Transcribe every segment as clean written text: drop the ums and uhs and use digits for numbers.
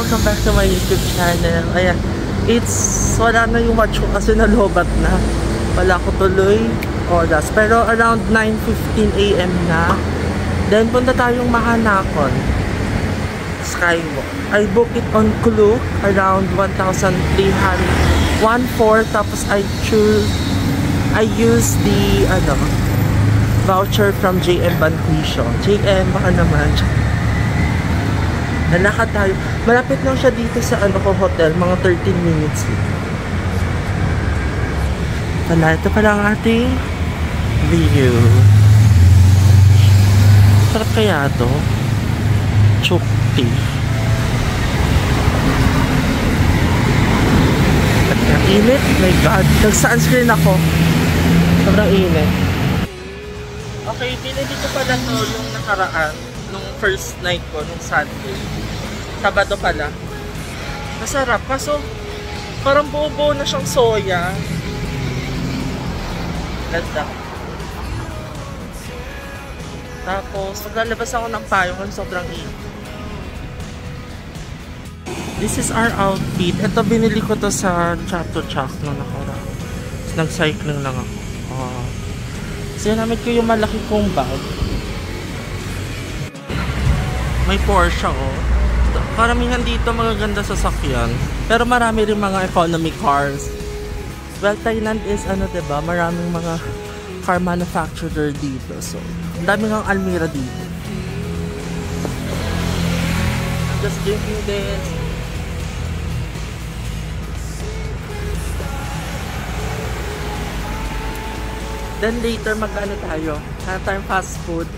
welcome back to my YouTube channel. Ayan, wala na yung watch ko kasi nalobat na. Wala ko tuloy oras. Pero around 9:15 AM na. Then punta tayong Mahanakon Skywalk. I book it on Klook around 1,314. Tapos I use the voucher from JM Banquisio. JM baka naman. Nalakad tayo. Malapit lang siya dito sa hotel. Mga 13 minutes. Ito pala ang ating view. Sarap kaya ito. Chukti. At ang init. My God. Nag-sunscreen ako. Sobrang init. Okay, pinili ko pala to yung nakaraan. Nung first night ko, nung Sunday. Sabado pala. Masarap. Kaso, parang buo-buo na siyang soya. Ganda. Tapos, maglalabas ako ng payong kasi sobrang init. This is our outfit. Ito, binili ko to sa Chato Chak nung nakaraan. Nag-cycling lang ako. Sinamit ko yung malaki kong bag. May Porsche Karamihan dito magaganda sasakyan. Pero marami rin mga economy cars. Well, Thailand is diba? Maraming mga car manufacturer dito. So, ang daming ang Almira dito. I'm just drinking this. Then later magkano tayo? Hanap tayong fast food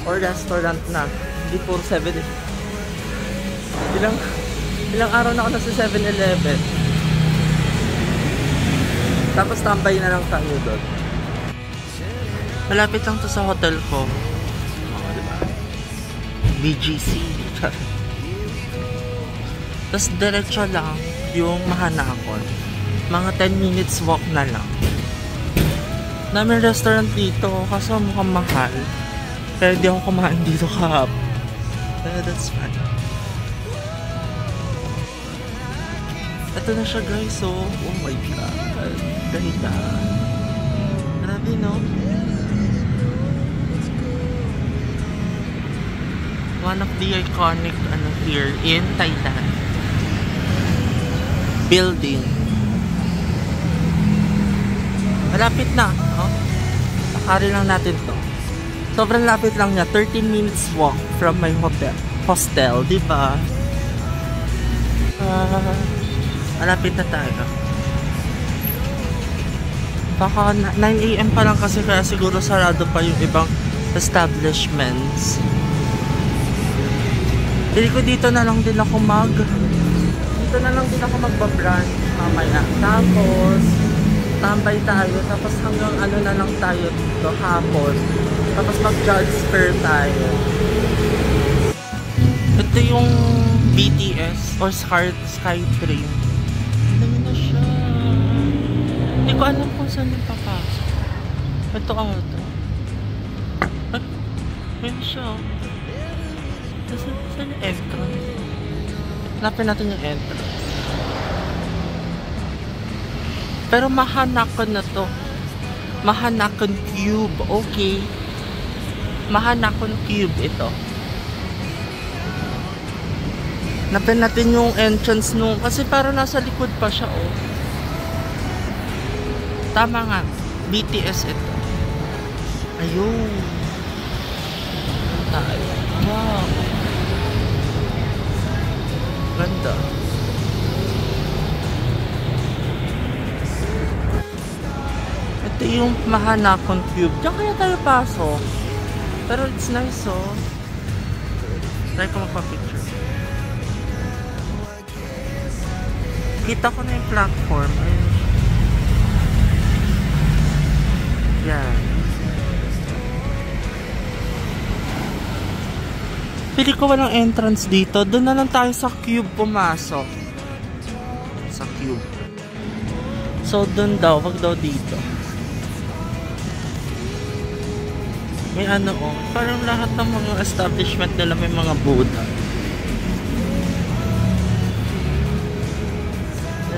or restaurant na. Hindi puro 7-Eleven. Ilang araw na ako nasa 7-Eleven. Tapos tambay na lang tayo doon. Malapit lang to sa hotel ko. Diba? BGC. Tapos diretso lang yung Mahanakon. Mga 10 minutes walk na lang. Daming restaurant dito kaso mukhang mahal. Kaya di ako kumain dito kahapon. That's fine. Ito na siya guys, so oh my god. Ganda. Grabe no? One of the iconic here in Thailand. Building. Malapit na. Pakari lang natin to. Sobrang lapit lang niya. 13 minutes walk from my hostel. Diba? Malapit na tayo. Baka 9 AM pa lang kasi kaya siguro sarado pa yung ibang establishments. Pili ko dito na lang din ako magbabrunch mamaya. Tapos tambay tayo. Tapos hanggang na lang tayo dito hapon. Tapos mag-judge fair tayo. Ito yung BTS or Skytrain. Dami na siya. Hindi ko alam kung saan yung papasok. Ito ito. Ayun siya. Saan yung entrance? Hanapin natin yung entrance. Pero Mahanakon na to. Mahanakon Cube. Okay. Mahanakon Cube ito. Hanapin natin yung entrance nung kasi parang nasa likod pa siya Tama nga. BTS ito. Ayun. Tayo. Wow. Ganda. Ito yung Mahanakon Cube. Diyan kaya tayo pasok. Pero it's nice Try ko magpa-picture. Kita ko na yung platform. Ayun. Yan. Pili ko walang entrance dito. Doon na lang tayo sa Cube pumasok. Sa Cube. So doon daw. Wag daw dito. May parang lahat ng mga establishment nila may mga Buddha.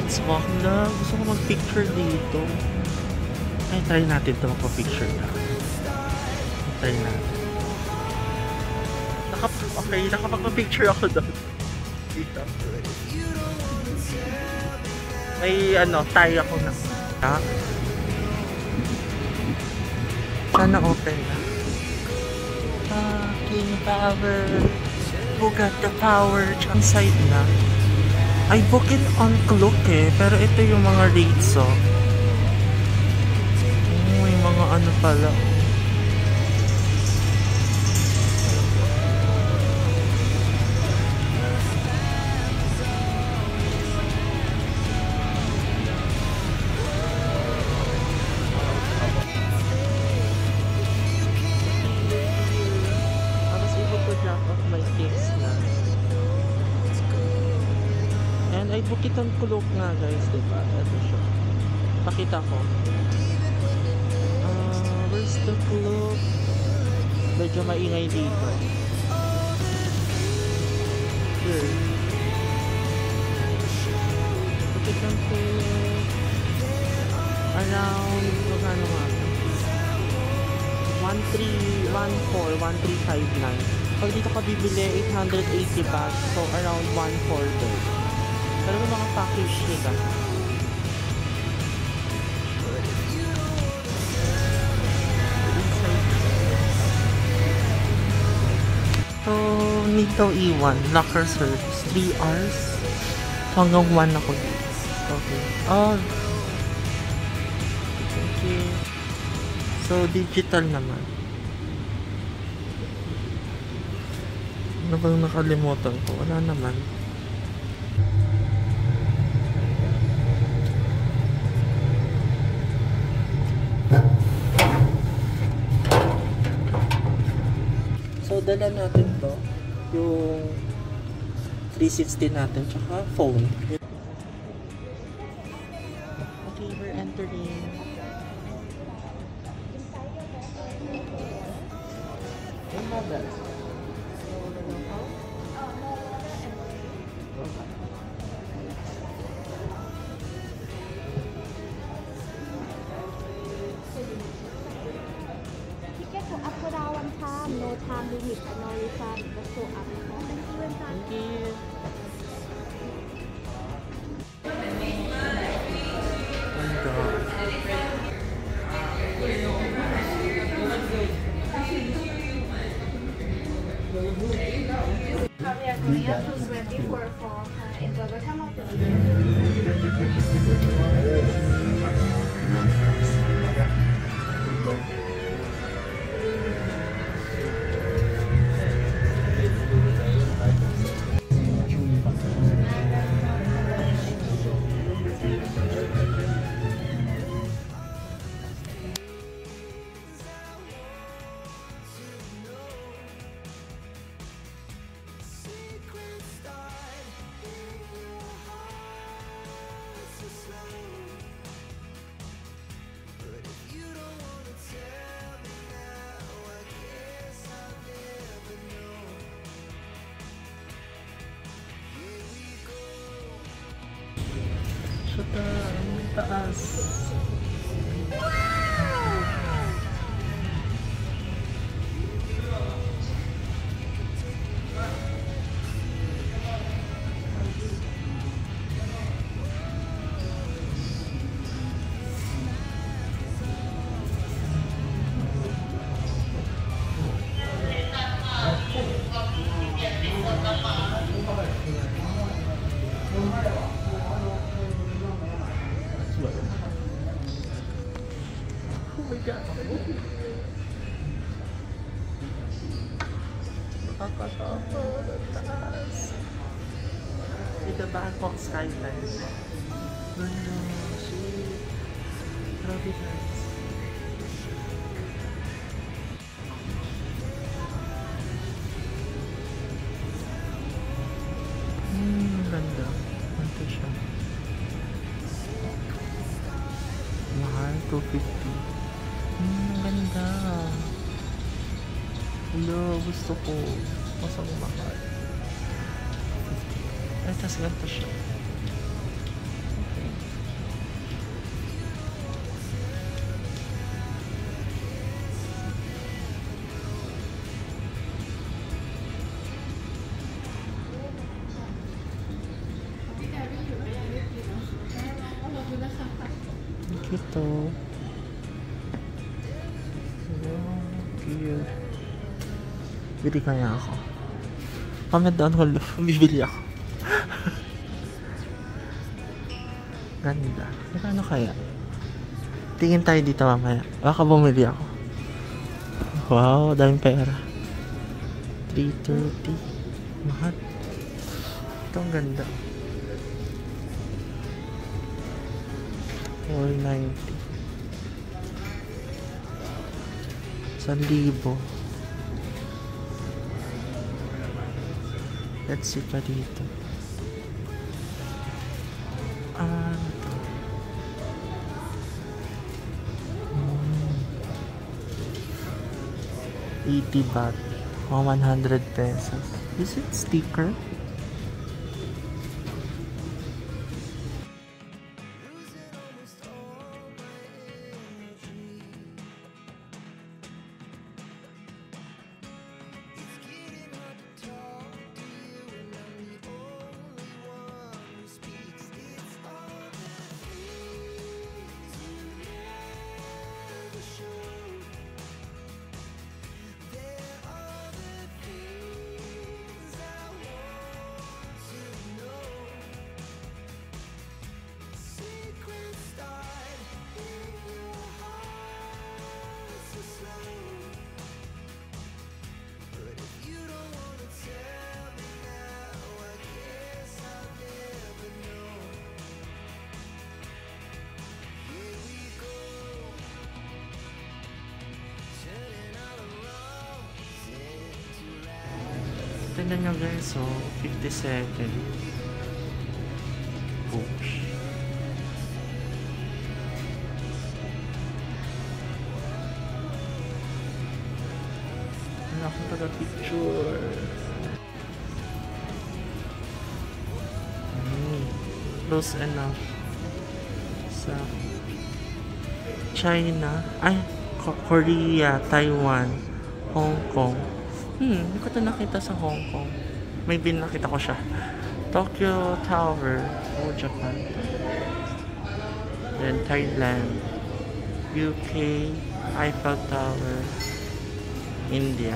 Let's walk na. Gusto ko mag-picture dito. Ay, try natin ito magpa-picture na. Try natin. Okay, nakapagpa-picture ako doon. Dito. May tie ako na. Sana open na. Fucking power. Who got the power? Inside na. I book it on Klook pero ito yung mga rates may mga pala. I book it on Klook nga guys, diba? Ito siya. Pakita ko. Where's the Klook? Medyo maingay dito. Here. Book it on Klook. Around, magkano nga? 1359. Pag dito ka bibili, 880 baht. So, around 140. Pero may mga package nila. So, need daw iwan. Locker service. 3 hours. Hanggang 1 ako dito. Okay. Okay. So, digital naman. Ano bang nakalimutan ko? Wala naman. So, dala natin to, yung 360 natin, tsaka phone. Okay, we're entering. What about that? No time limit, no refund, just show up. Thank you. Suta, ang taas. Oh my God. Nakakatakot ang taas. Ito Bangkok Skyline. Ganda. Shit. Grabe guys. Ganda. Ganda siya. Mahal. 250. Ganda. Hello, gusto ko. Masang mahal. Ay, tas ganito siya. Okay. cute. Bili kaya ako. Comment down below. Bibili ako. Ganda. Ano kaya? Tingin tayo dito mamaya. Baka bumili ako. Wow, daming pera. 330. Mahal. Ito ang ganda. 490. 1,000. Let's see pa dito. Ano to? 80 baht. 100 pesos. Is it sticker? Tignan nyo guys, so 57. Oops. Wala akong taga-picture. Close enough. Sa China, ay, Korea, Taiwan, Hong Kong. Hindi ko ito nakita sa Hong Kong. Maybe nakita ko siya. Tokyo Tower. Oh, Japan. Then Thailand. UK. Eiffel Tower. India.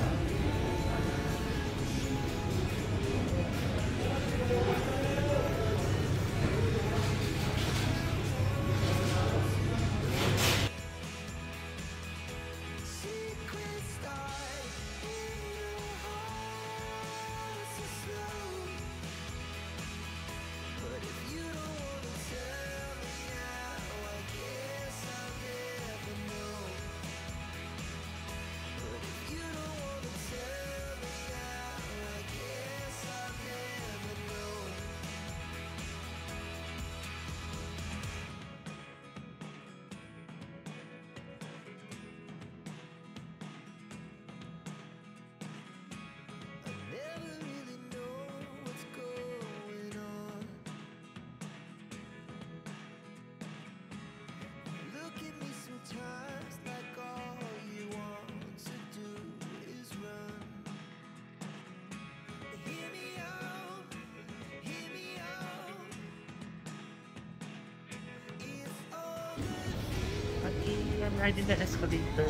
I did the escalator.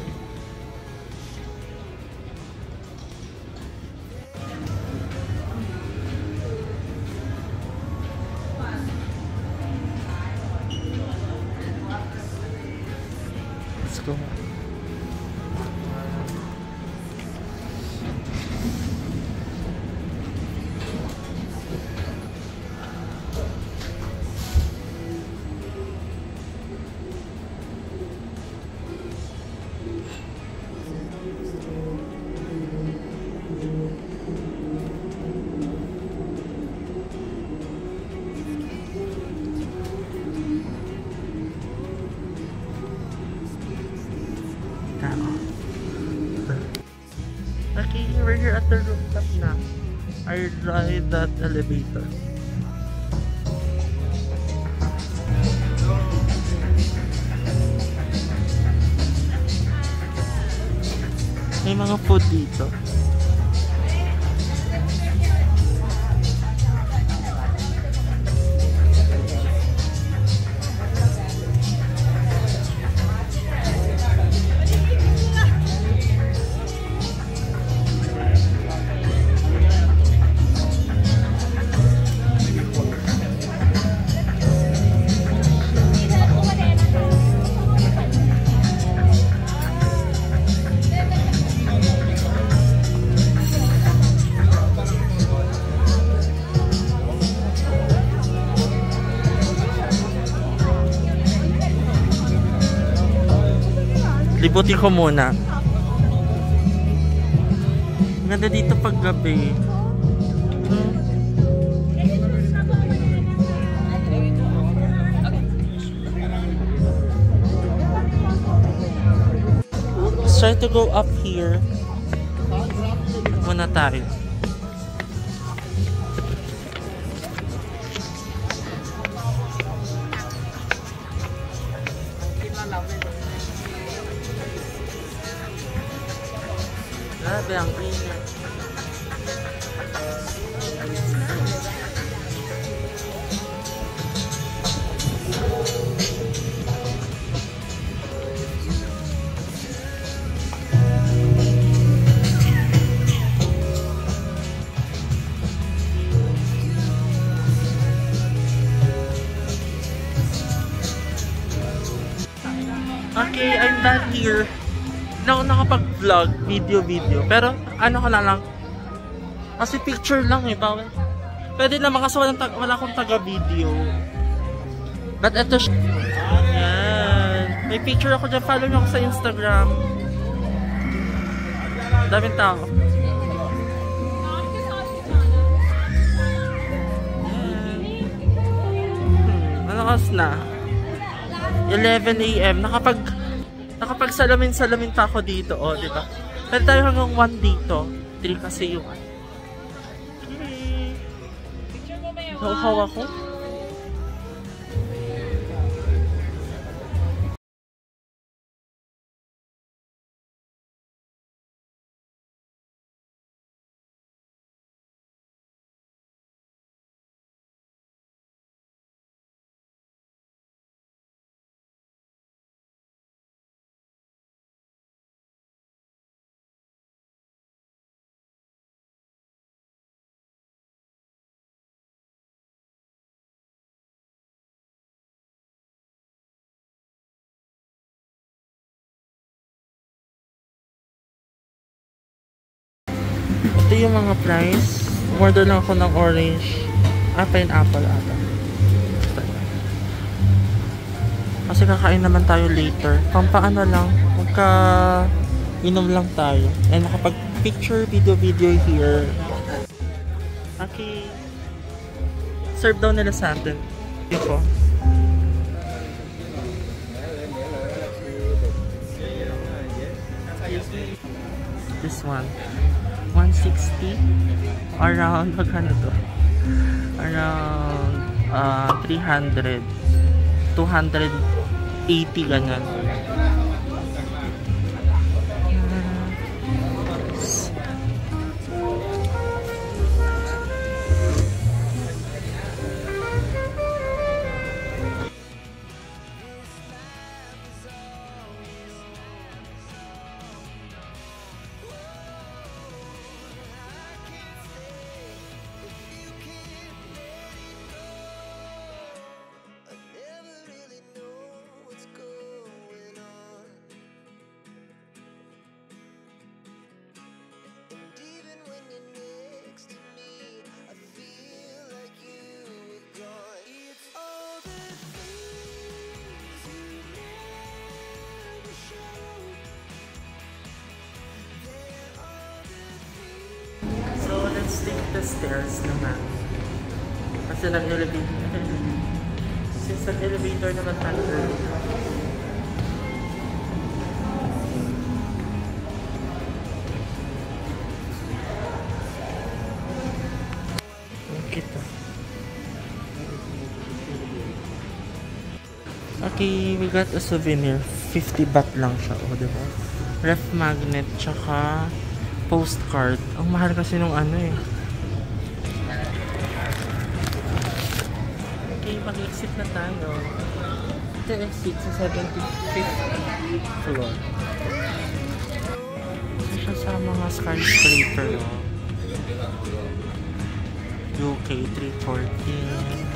Let's go. Okay, we're here at the rooftop na. I ride that elevator. May mga food dito. Libutin ko muna. Ganda dito pag gabi. Let's try to go up here. Muna tayo. Grabe ang init. Okay, I'm done here. Hindi ako nakapag-vlog, video. Pero ano ko lang. Kasi picture lang eh, bawal. Pwede naman kasi wala akong taga-video. But eto siya. Ayan. May picture ako dyan. Follow nyo ako sa Instagram. Daming tao. Ano kas na? 11 AM. Nakapag-salamin pa ako dito. O, diba? Pero tayo hanggang 1 dito. 3 kasi yung Haw-haw ako. Ito yung mga price. Order lang ako ng orange. Pineapple ata. Kasi kakain naman tayo later. Pampaano lang. Magka-inom lang tayo. And nakapag-picture, video here. Okay. Serve daw nila sa atin. Ito. This one. 160 around magkano to? Around 300 280 ganyan. Let's take the stairs naman. Kasi nag-elevator. Since nag-elevator naman tayo. Okay, we got a souvenir. 50 baht lang siya. O, diba? Ref magnet, tsaka postcard. Ang mahal kasi nung ano eh. Okay, mag-exit na tayo. Ito exit sa 75th floor. Ito siya sa mga skyscraper. UK 314.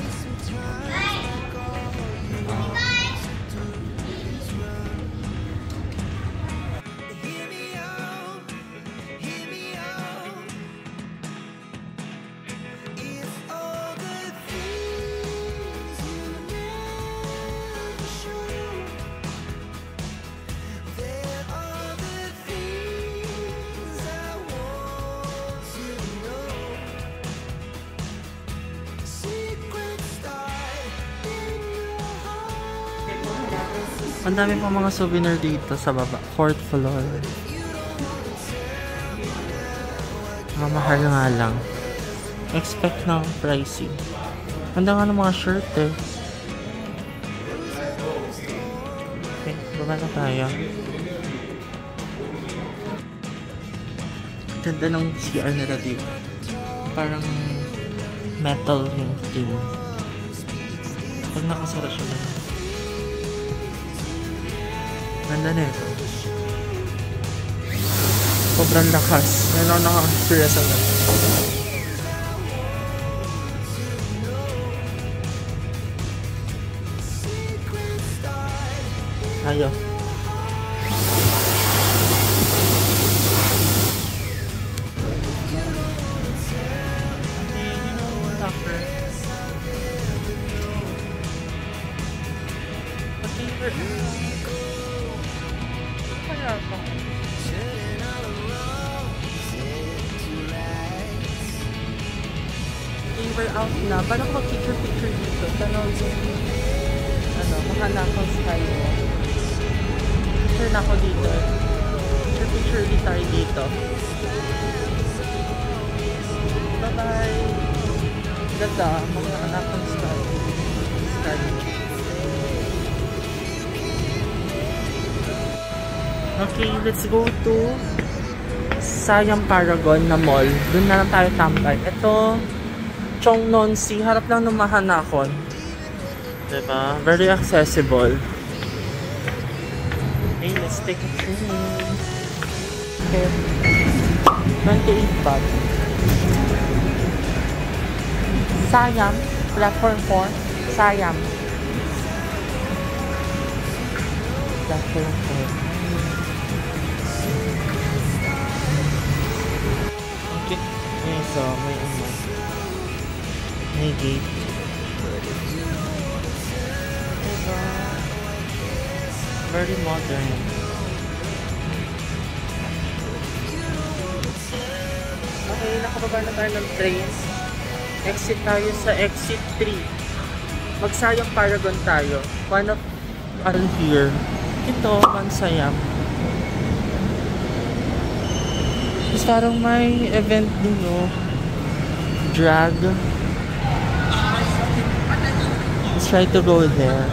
Ang dami pang mga souvenir dito sa baba. 4th floor. Mga mahal nga lang. Expect ng pricing. Ganda nga ng mga shirt eh. Okay, baba na tayo. Ganda ng CR nila dito. Parang metal yung thing. Pag nakasara siya na. Ganda na ito. Sobrang lakas. Ngayon ako nakaka-experience ang ganda. Ayaw. We're out na. Paano ko mag-picture dito? Tanaw yung mahanakang sky mo. Picture na ako dito. Picture ulit tayo dito. Bye-bye! Ganda. Mahanakang sky. Okay, let's go to Siam Paragon na mall. Doon na lang tayo tambay. Ito Chongnonsi, harap lang ng Mahanakon. Diba? Very accessible. Okay, let's take a train. Okay. 28 baht. Siam, platform 4. Siam. Platform 4. Okay. Okay, so may gate. Diba? Very modern. Okay, nakababa na tayo ng train. Exit tayo sa exit 3. Magsayang Paragon tayo. One of here. Ito, Mansayam. Tapos parang may event din, no? Drag. Let's try to go there.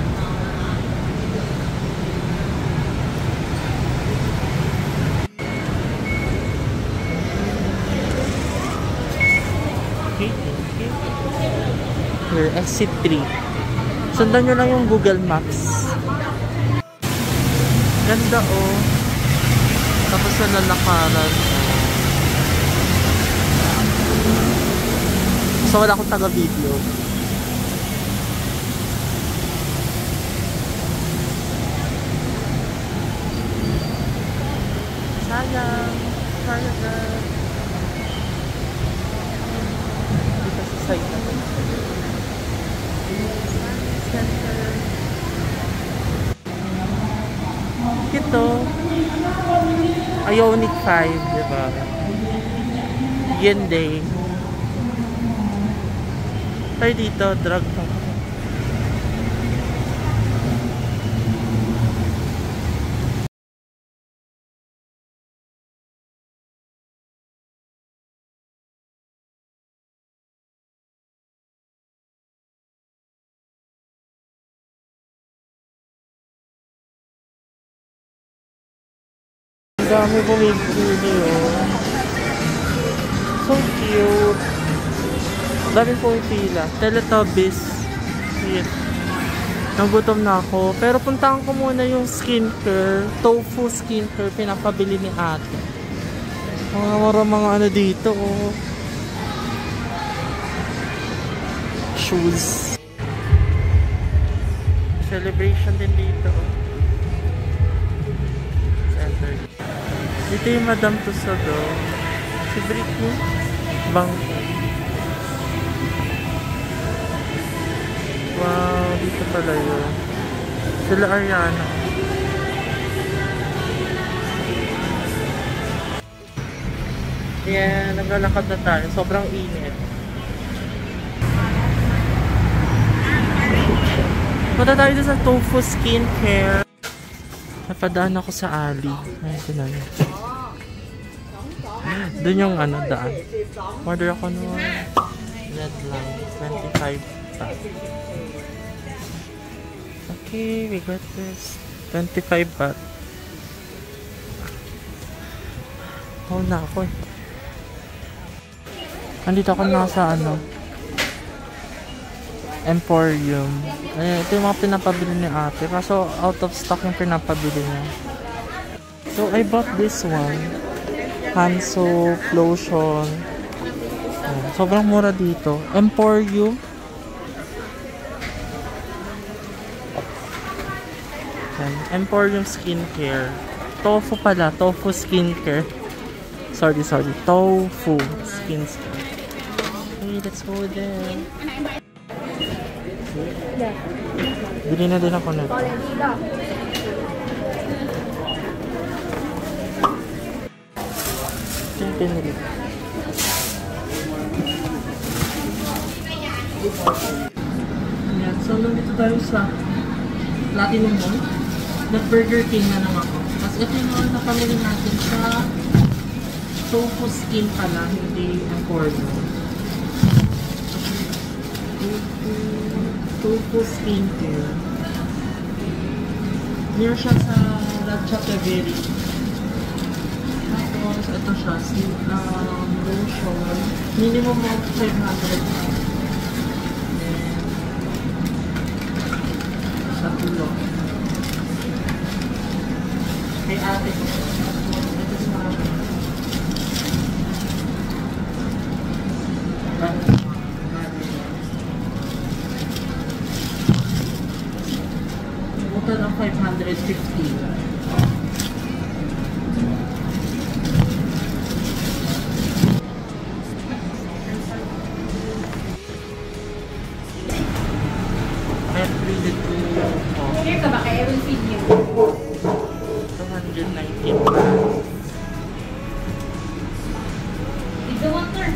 Okay. Here, exit 3. Sundan nyo lang yung Google Maps. Ganda oh. Tapos na lalakaran. So wala akong taga-video. Sayang. Sayang. Dito sa side na ito. Center. Ito. Ioniq 5, diba? Hyundai. Tayo dito, drug talk. Ang dami bumibili oh. So cute. Dami pumipila. Teletubbies. Yes. Nagutom na ako. Pero puntahan ko muna yung skincare. Tofu skincare. Pinapabili ni ate. Mga ano dito oh. Shoes. Celebration din dito oh. Center. Dito yung Madame Tussauds. Si Britney. Bangko. Wow, dito pala yun. Sila Ariana. Yeah, naglalakad na tayo. Sobrang init. Punta tayo sa Tofu Skincare. Napadaan ako sa alley. Ay, ito na yun. Doon yung ano, daan. Order ako no red line, 25 baht. Okay, we got this. 25 baht. Oh, na ako eh. Andito ako na sa ano, Emporium. Ayan, ito yung mga pinapabili ni ate. Kaso out of stock yung pinapabili niya. So, I bought this one. Hand soap, lotion. Ayan, sobrang mura dito. Emporium. Ayan, Emporium Skincare. Tofu pala. Tofu Skincare. Sorry. Tofu Skincare. Okay, let's go there. Bili na din ako na. Ito yung pinili. Ayan, so nandito tayo sa Platinum Mall. Nag-Burger King na naman ako. Tapos ito yung mga napamili natin sa Tofu Skin pala, hindi Emporium. Tofu Skincare. Near siya sa Ratchaburi. Tapos, ito siya. Lotion. Minimum of 500. Sa tulo. Kay ate ko. Ito sa ate. Total ng 550. I upgraded to Here ka ba? Kaya I will feed you. 219. Is the water?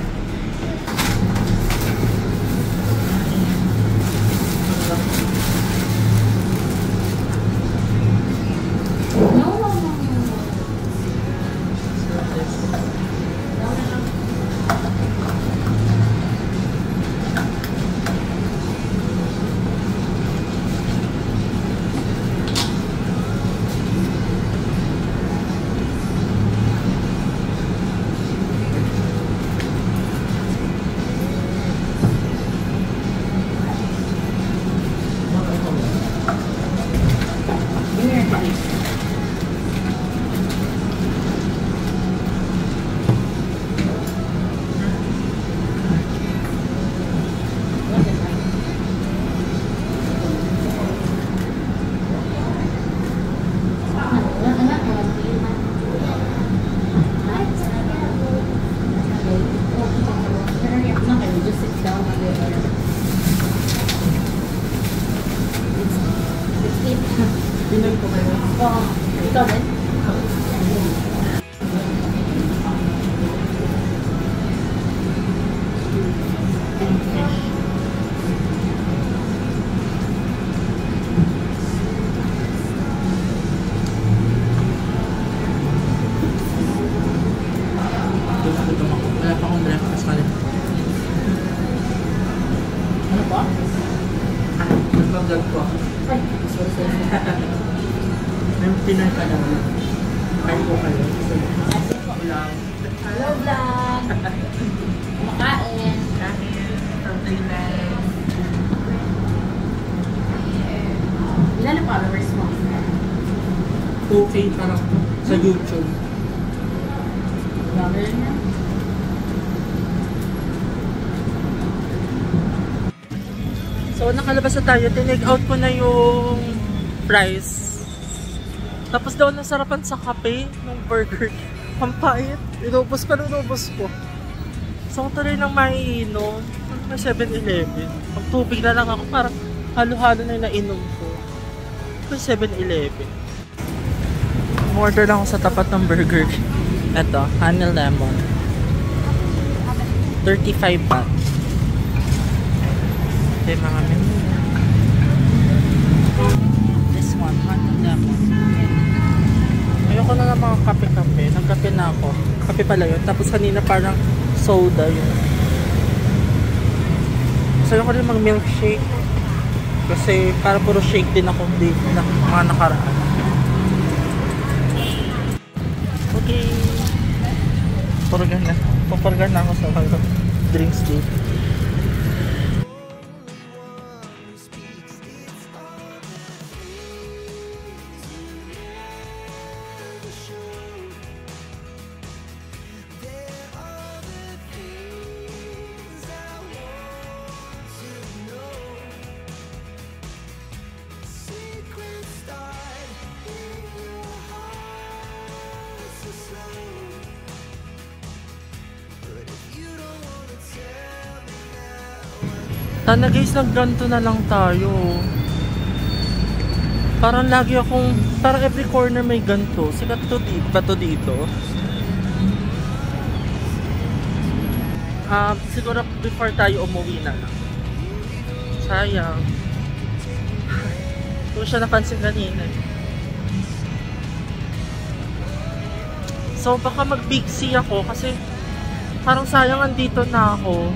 Pinag ko kayo. Oo. Ikaw din? Wala pa akong breakfast pa rin. Ano pa? Nag-vlog ko. Ay, sorry. May Pinoy ka lang. Kain ko kayo. Ulam. Hello, vlog! Kumakain. Something nice. Ilan na followers mo? Okay parang sa YouTube. Vlogger na? So nakalabas na tayo. Tinake out ko na yung price. Tapos daw nasarapan sa kape ng burger. Pampait. Inubos pa rin inubos ko. So ako tuloy nang maiinom. May 7-Eleven. Pag tubig na lang ako. Parang halo-halo na yung nainom ko. May 7-Eleven. Order lang ako sa tapat ng burger. Ito, honey lemon. 35 baht. Ito yung mga menu. This one, honey lemon. Ayoko na ng mga kape-kape. Nagkape na ako. Kape pala yun. Tapos kanina parang soda yun. Gusto ko rin mag-milkshake. Kasi para puro shake din ako dito na mga nakaraan. Okay. Pupurgan na ako sa mga drinks dito. Sana guys, nagganto na lang tayo. Parang lagi akong, parang every corner may ganto. Sikat to dito, ba to dito? Siguro before tayo umuwi na lang. Sayang. Kung siya napansin kanina. So baka mag Big C ako kasi parang sayang andito na ako.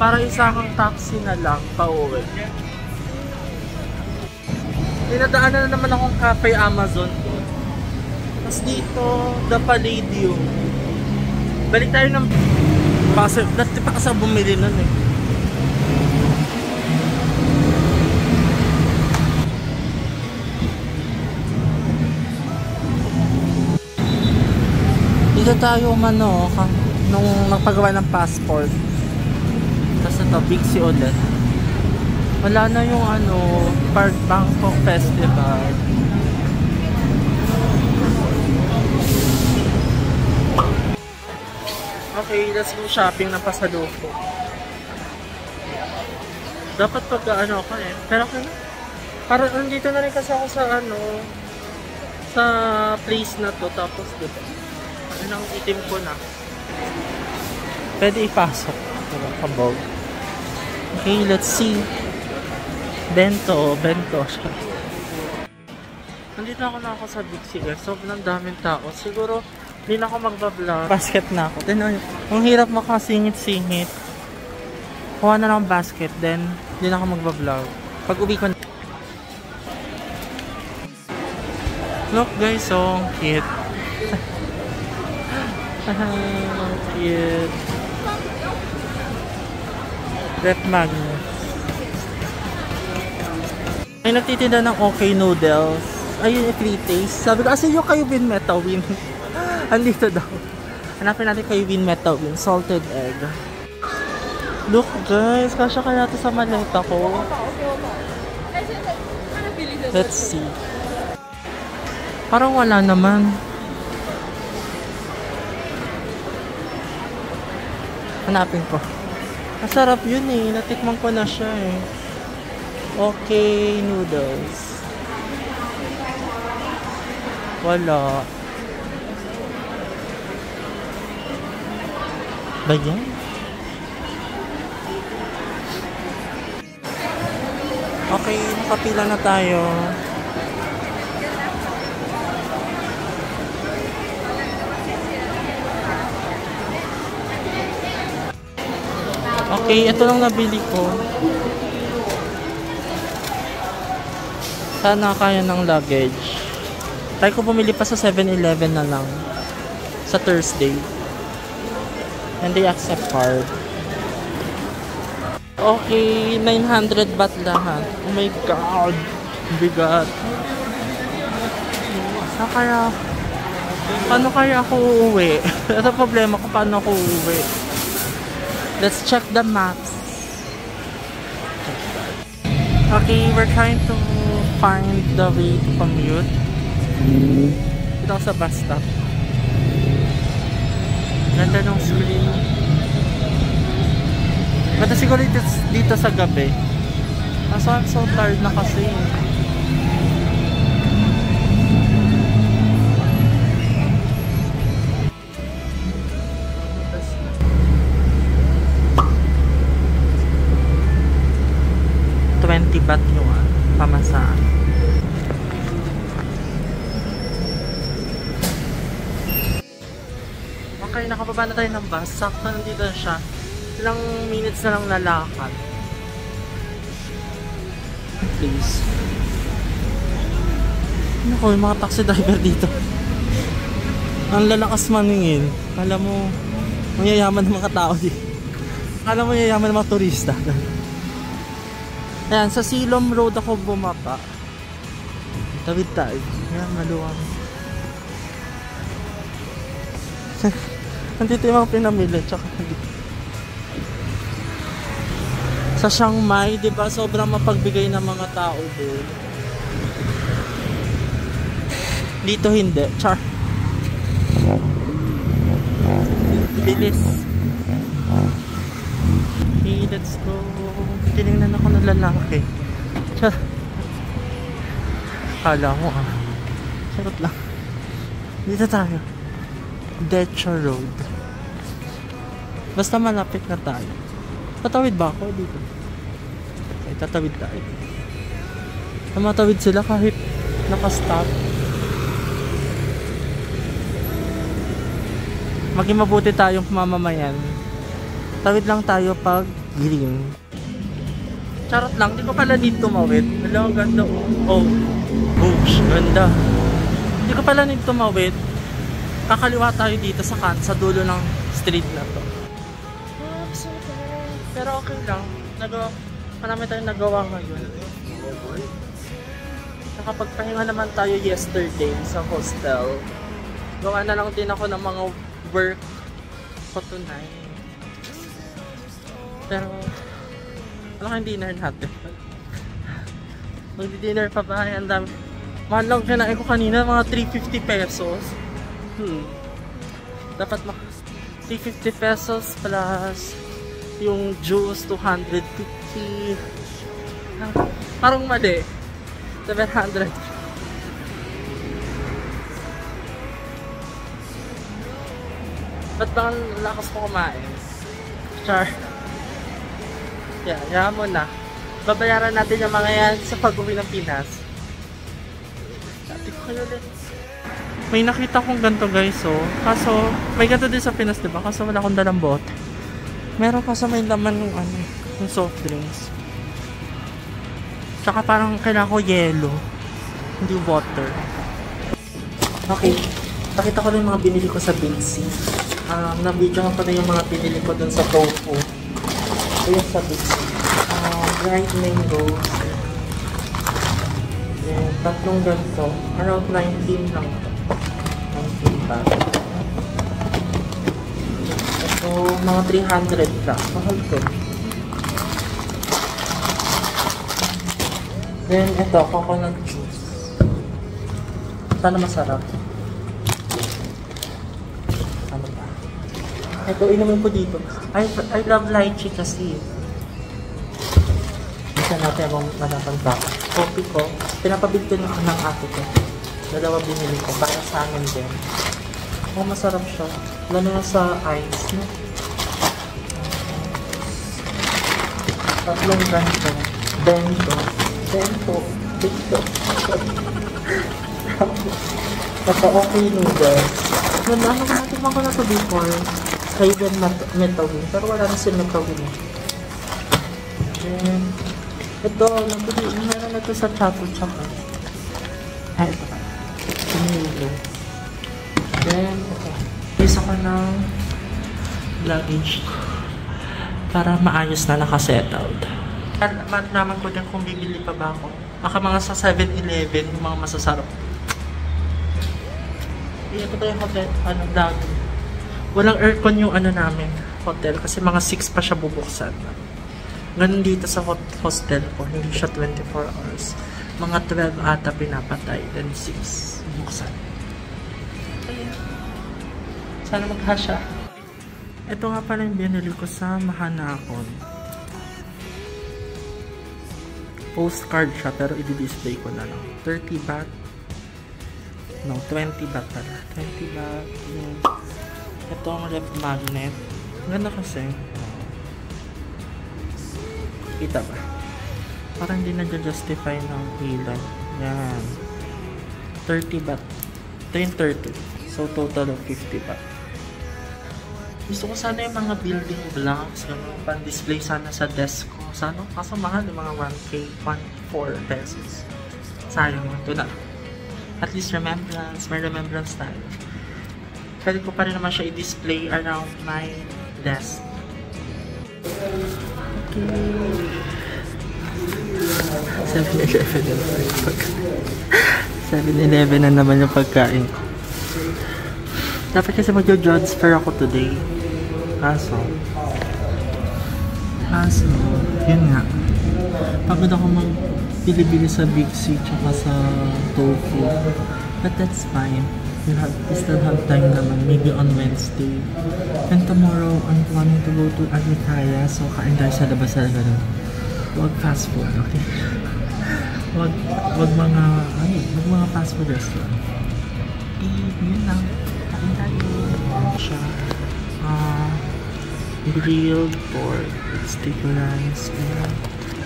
Para isa kang taxi na lang pauwi. Dinadaanan na naman akong Cafe Amazon ko. Tapos dito, The Palladium. Balik tayo ng Pasig. Dati pa kasi bumili nun eh. Dito tayo umano nung nagpagawa ng passport. Tapos ito, Big C ulit. Wala na yung Park Bangkok Festival. Okay, let's go shopping ng pasalubong. Dapat pagka ako eh. Pero okay na. Parang nandito na rin kasi ako sa sa place na to. Tapos dito. Ang itim ko na. Pwede ipasok. Kabog. Okay, let's see. Bento. Nandito ako sa Big C guys. Sobrang daming tao. Siguro, hindi na ako magbablog. Basket na ako. Then, ang hirap makasingit-singit. Kuha na lang basket. Then, hindi na ako magbablog. Pag uwi ko na. Look guys, so cute. Cute. Rep Magnet. May nagtitinda ng okay noodles. Ayun yung free taste. Sabi ko, yung kayo win Metawin. Andito daw. Hanapin natin kayo win Metawin. Salted egg. Look guys, kasya kaya ito sa maleta ko. Let's see. Parang wala naman. Hanapin ko. Masarap yun eh. Natikman ko na siya eh. Okay, noodles. Wala. Ba yan? Okay, nakapila na tayo. Okay, ito lang nabili ko. Sana kaya ng luggage. Try ko bumili pa sa 7-Eleven na lang. Sa Thursday. And they accept card. Okay, 900 baht lahat. Oh my god. Bigat. Saan kaya? Paano kaya ako uuwi? Ito problema ko, paano ako uuwi? Let's check the maps. Okay, we're trying to find the way to commute. Dito ako sa bus stop. Ganda ng screen. Ganda siguro dito sa gabi. Kaso I'm so tired na kasi. $20 baht yung pamasahe. Okay, nakababa na tayo ng bus. Sakto nandito na siya. Ilang minutes na lang lalakad. Please. Naku, yung mga taxi driver dito. Ang lalakas maningin. Kala mo, mayayaman ng mga tao dito. Kala mo, mayayaman ng mga turista. Ayan, sa Silom Road ako bumapa. Tawid tayo. Ayan, maluwang. Nandito yung mga pinamili. Tsaka sa Chiang Mai, diba, sobrang mapagbigay ng mga tao doon. Dito hindi. Char. Bilis. Okay, let's go. Tinignan ako ng lalaki. Char. Kala mo Sarot lang. Dito tayo. Decho Road. Basta malapit na tayo. Tatawid ba ako dito? Okay, tatawid tayo. Tumatawid sila kahit nakastop. Maging mabuti tayong mamamayan. Tawid lang tayo pag green. Charot lang, di ko pala dito tumawid. Wala, ang ganda oh. Oops, ganda. Di ko pala dito tumawid. Kakaliwa tayo dito sa dulo ng street na to. Oops, okay. Pero okay lang. Marami tayong nagawa ngayon. Nakapagpahinga naman tayo yesterday sa hostel. Gawa na lang din ako ng mga work ko tonight. Pero ano kayong dinner natin? Magdi-dinner pa ba? Ang dami. Mahal lang kinain ko kanina, mga 350 pesos. Dapat 350 pesos plus yung juice 250. Parang mali. 700. Ba't bang lakas ko kumain? Char. Yan mo na. Babayaran natin yung mga yan sa pag-uwi ng Pinas. Dati ko kayo ulit. May nakita kong ganito guys, oh. Kaso, may ganito din sa Pinas, diba? Kaso wala akong dalang bote. Meron kaso may laman ng yung soft drinks. Tsaka parang kailangan ko yellow. Hindi water. Okay. Pakita ko rin yung mga binili ko sa Bitsy. Na-video nga pa na yung mga binili ko dun sa tofu. Ayan sa Bitsy. Dried mangoes. And tatlong ganito. Around 19 lang. 19 pa. So, mga 300 ka. Mahal ko. Then, ito, coconut juice. Sana masarap. Ano ba? Ito, inumin ko dito. I love lychee kasi. Isa natin akong malapang baka. Coffee ko, pinapabili ko ng ate ko. Dalawa binili ko para sa amin din. Oh, masarap siya. Lalo na sa ice, no? Tatlong ganito. Bento. Naka-okay noodles. Natikman ko na ito before. Raven Metawin. Pero wala na sila Metawin. Then, ito, meron na ito sa Chato Chaka. Ito ka. Pinilo. Then, isa ko ng luggage para maayos na nakasettled. Naman ko din kung bibili pa ba ako. Baka mga sa 7-Eleven, yung mga masasarap. Ito pa yung hotel, dami. Walang aircon yung namin, hotel, kasi mga 6 pa siya bubuksan. Ganun dito sa hostel ko, hindi siya 24 hours. Mga 12 ata pinapatay, then 6 buksan. Ayan. Sana maghasya. Ito nga pala yung binili ko sa Mahanakon. Postcard siya, pero i-display ko na lang. 30 baht. No, 20 baht pala. 20 baht. Ito ang ref magnet. Ganda kasi. Kita ba? Parang hindi na-justify ng ilan. Yan. 30 baht. Ito yung 30. So, total of 50 baht. Gusto ko sana yung mga building blocks, ganun, pan-display sana sa desk ko. Sana, kaso mahal yung mga 1K, 1.4 pesos. Sayang, ito na. At least remembrance, may remembrance tayo. Pwede ko pa rin naman siya i-display around my desk. Okay. 7-Eleven na naman yung pagkain ko. Dapat kasi magjo-John's Fair ako today. Kaso, yun nga. Pagod ako mag-bili-bili sa Big C tsaka sa Tofu. But that's fine. We still have time naman. Maybe on Wednesday. And tomorrow, I'm planning to go to Agitaya. So, kain tayo sa labas talaga doon. Huwag fast food, okay? Wag mga fast food restaurant. Yun lang. Kain tayo. Siya. Grilled pork with sticky rice and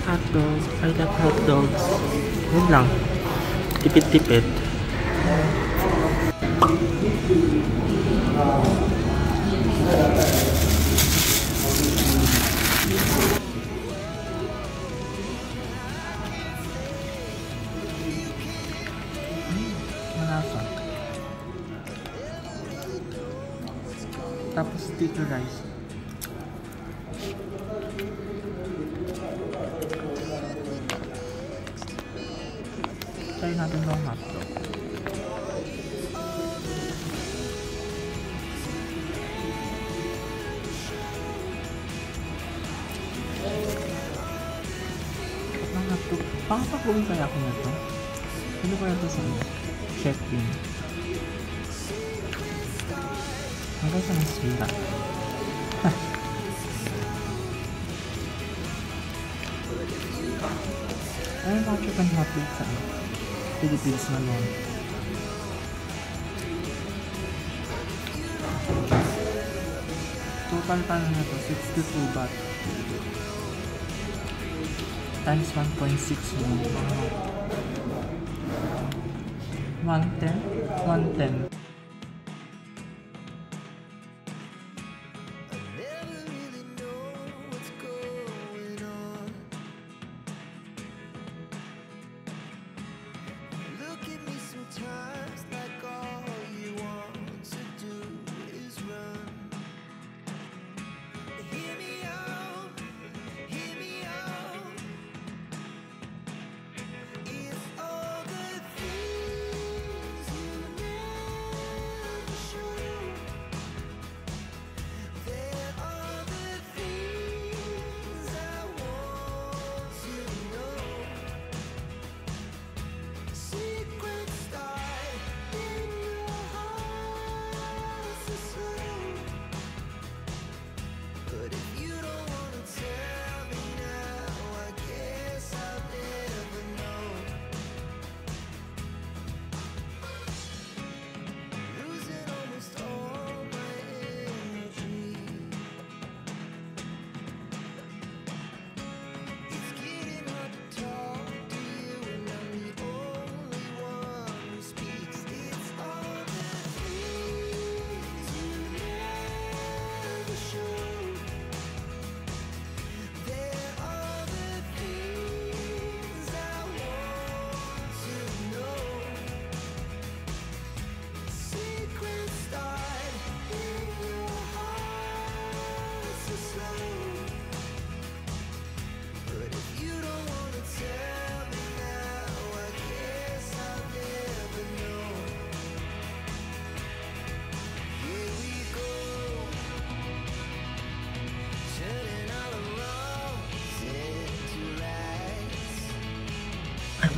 hot dog. I love hot dogs. Yun lang. Tipid-tipid. Malasa. Tapos sticky rice. Try natin ng hotdog. Pakapagawin kaya ako nito? Ano kaya ito sa check-in? Hanggang sa nasira. Ayun mga chicken hot plate sa Philippines na nun. Total pa na ito, 62 baht. Times 1.6 mo. 110? 110.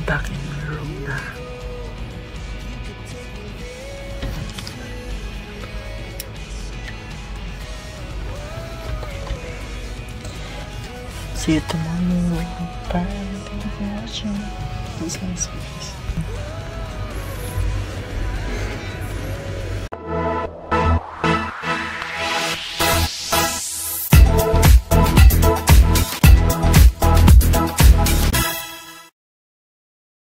Back in my room na. See you tomorrow. Bye. Thank you for watching. Please like, subscribe.